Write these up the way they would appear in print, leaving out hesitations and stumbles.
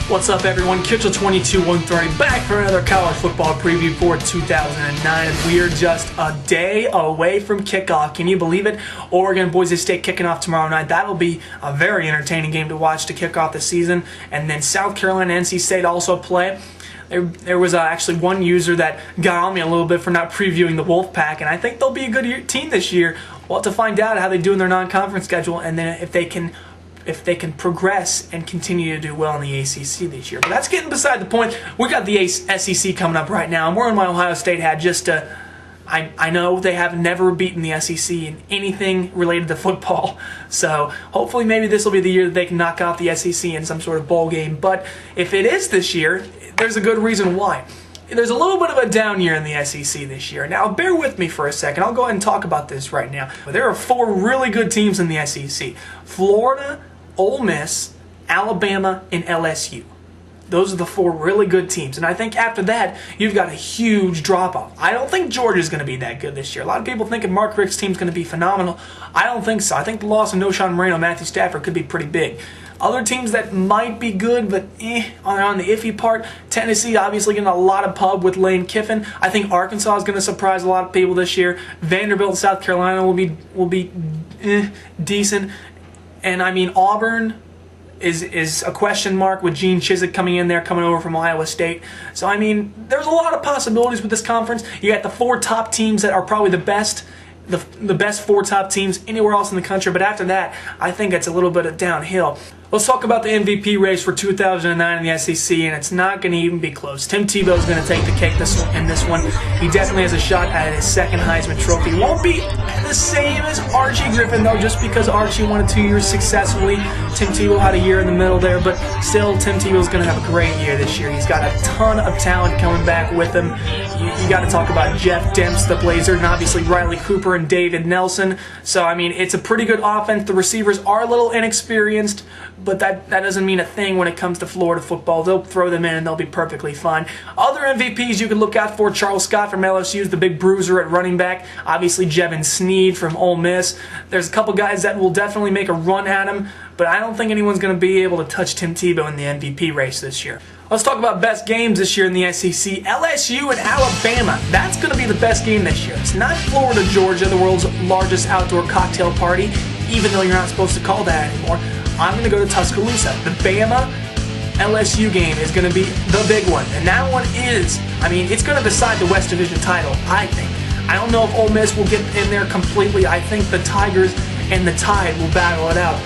What's up, everyone? Kitchel 22-130 back for another college football preview for 2009. We are just a day away from kickoff. Can you believe it? Oregon, Boise State kicking off tomorrow night. That'll be a very entertaining game to watch to kick off the season. And then South Carolina and NC State also play. There was actually one user that got on me a little bit for not previewing the Wolfpack, and I think they'll be a good team this year. We'll have to find out how they do in their non-conference schedule, and then if they can progress and continue to do well in the ACC this year. But that's getting beside the point. We got the SEC coming up right now. I'm wearing my Ohio State hat just to... I know they have never beaten the SEC in anything related to football. So hopefully maybe this will be the year that they can knock out the SEC in some sort of bowl game. But if it is this year, there's a good reason why. There's a little bit of a down year in the SEC this year. Now, bear with me for a second. I'll go ahead and talk about this right now. There are 4 really good teams in the SEC. Florida, Ole Miss, Alabama, and LSU. Those are the 4 really good teams. And I think after that, you've got a huge drop-off. I don't think Georgia's going to be that good this year. A lot of people thinking Mark Richt's team's going to be phenomenal. I don't think so. I think the loss of Noshawn Moreno, Matthew Stafford could be pretty big. Other teams that might be good, but on the iffy part, Tennessee obviously getting a lot of pub with Lane Kiffin. I think Arkansas is going to surprise a lot of people this year. Vanderbilt and South Carolina will be decent. And I mean, Auburn is a question mark with Gene Chizik coming in there, coming over from Iowa State. So I mean, there's a lot of possibilities with this conference. You got the 4 top teams that are probably the best. The best 4 top teams anywhere else in the country, but after that, I think it's a little bit of downhill. Let's talk about the MVP race for 2009 in the SEC, and it's not going to even be close. Tim Tebow is going to take the cake in this one. He definitely has a shot at his 2nd Heisman Trophy. Won't be the same as Archie Griffin, though, just because Archie won it 2 years successfully. Tim Tebow had a year in the middle there, but still, Tim Tebow is going to have a great year this year. He's got a ton of talent coming back with him. You got to talk about Jeff Demps, the Blazer, and obviously Riley Cooper and David Nelson. So, I mean, it's a pretty good offense. The receivers are a little inexperienced, but that doesn't mean a thing when it comes to Florida football. They'll throw them in and they'll be perfectly fine. Other MVPs you can look out for: Charles Scott from LSU is the big bruiser at running back. Obviously, Jevin Sneed from Ole Miss. There's a couple guys that will definitely make a run at him, but I don't think anyone's going to be able to touch Tim Tebow in the MVP race this year. Let's talk about best games this year in the SEC. LSU and Alabama. That's going to be the best game this year. It's not Florida, Georgia, the world's largest outdoor cocktail party, even though you're not supposed to call that anymore. I'm going to go to Tuscaloosa. The Bama LSU game is going to be the big one. And that one is, I mean, it's going to decide the West Division title, I think. I don't know if Ole Miss will get in there completely. I think the Tigers and the Tide will battle it out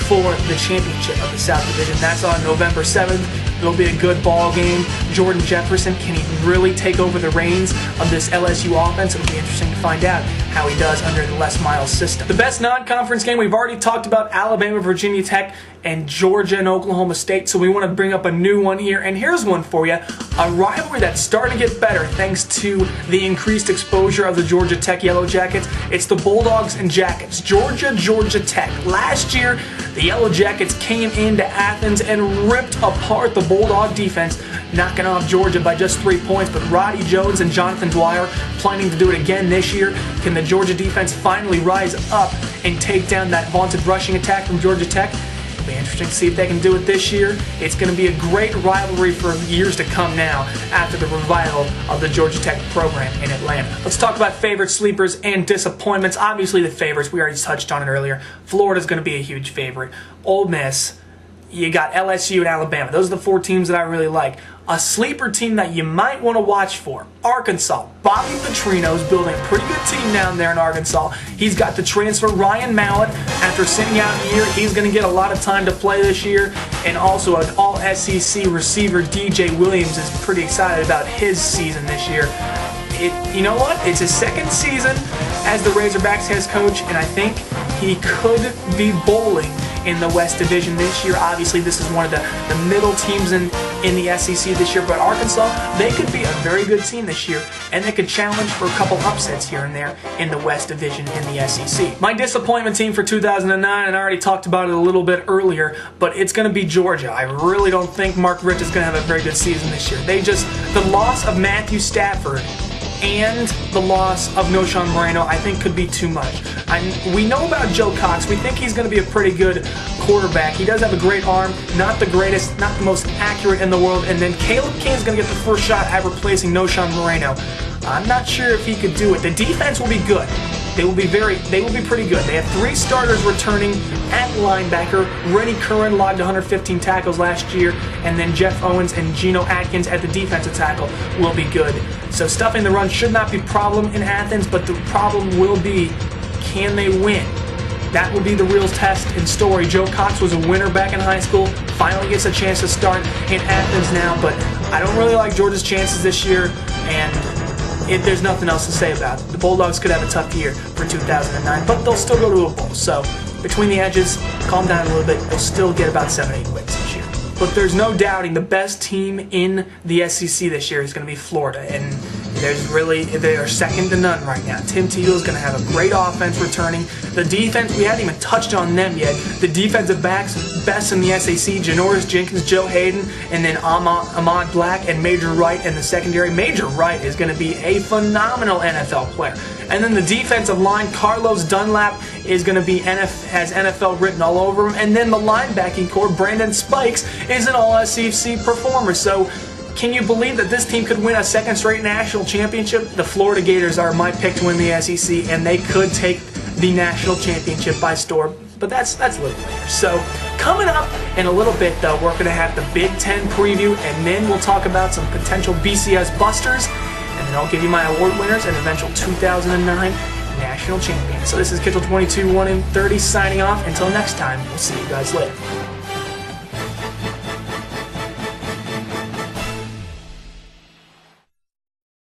for the championship of the South Division. That's on November 7th. It'll be a good ball game. Jordan Jefferson, can he really take over the reins of this LSU offense? It'll be interesting to find out how he does under the Les Miles system. The best non-conference game, we've already talked about Alabama, Virginia Tech, and Georgia and Oklahoma State, so we want to bring up a new one here. And here's one for you. A rivalry that's starting to get better thanks to the increased exposure of the Georgia Tech Yellow Jackets. It's the Bulldogs and Jackets. Georgia Tech. Last year, the Yellow Jackets came into Athens and ripped apart the Bulldog defense, knocking off Georgia by just 3 points. But Roddy Jones and Jonathan Dwyer planning to do it again this year. Can the Georgia defense finally rise up and take down that vaunted rushing attack from Georgia Tech? It'll be interesting to see if they can do it this year. It's going to be a great rivalry for years to come now after the revival of the Georgia Tech program in Atlanta. Let's talk about favorite sleepers and disappointments. Obviously the favorites, we already touched on it earlier. Florida's going to be a huge favorite. Ole Miss, you got LSU and Alabama. Those are the 4 teams that I really like. A sleeper team that you might want to watch for, Arkansas. Bobby Petrino's building a pretty good team down there in Arkansas. He's got the transfer Ryan Mallett. After sitting out a year, he's going to get a lot of time to play this year. And also an all-SEC receiver, DJ Williams, is pretty excited about his season this year. You know what? It's his 2nd season as the Razorbacks head coach, and I think he could be bowling in the West Division this year. Obviously, this is one of the middle teams in the SEC this year, but Arkansas, they could be a very good team this year, and they could challenge for a couple upsets here and there in the West Division in the SEC. My disappointment team for 2009, and I already talked about it a little bit earlier, but it's going to be Georgia. I really don't think Mark Richt is going to have a very good season this year. The loss of Matthew Stafford and the loss of Knowshon Moreno, I think, could be too much. We know about Joe Cox. We think he's going to be a pretty good quarterback. He does have a great arm, not the greatest, not the most accurate in the world. And then Caleb King's going to get the first shot at replacing Knowshon Moreno. I'm not sure if he could do it. The defense will be good. They will be pretty good. They have 3 starters returning at linebacker. Rennie Curran logged 115 tackles last year, and then Jeff Owens and Geno Atkins at the defensive tackle will be good. So stuffing the run should not be a problem in Athens, but the problem will be, can they win? That will be the real test and story. Joe Cox was a winner back in high school, finally gets a chance to start in Athens now, but I don't really like Georgia's chances this year, and there's nothing else to say about it. The Bulldogs could have a tough year for 2009, but they'll still go to a bowl. So between the edges, calm down a little bit. They'll still get about 7-8 wins this year. But there's no doubting the best team in the SEC this year is going to be Florida, and they are second to none right now. Tim Tebow is going to have a great offense returning. The defense, we haven't even touched on them yet. The defensive backs, best in the SEC, Janoris Jenkins, Joe Hayden, and then Ahmad Black and Major Wright in the secondary. Major Wright is going to be a phenomenal NFL player. And then the defensive line, Carlos Dunlap is going to be has NFL written all over him. And then the linebacking core, Brandon Spikes, is an all-SEC performer. So can you believe that this team could win a 2nd straight national championship? The Florida Gators are my pick to win the SEC, and they could take the national championship by storm. But that's a little later. So coming up in a little bit, though, we're going to have the Big Ten preview, and then we'll talk about some potential BCS busters, and then I'll give you my award winners and eventual 2009 national champions. So this is Kitchel 22 1 and 30 signing off. Until next time, we'll see you guys later.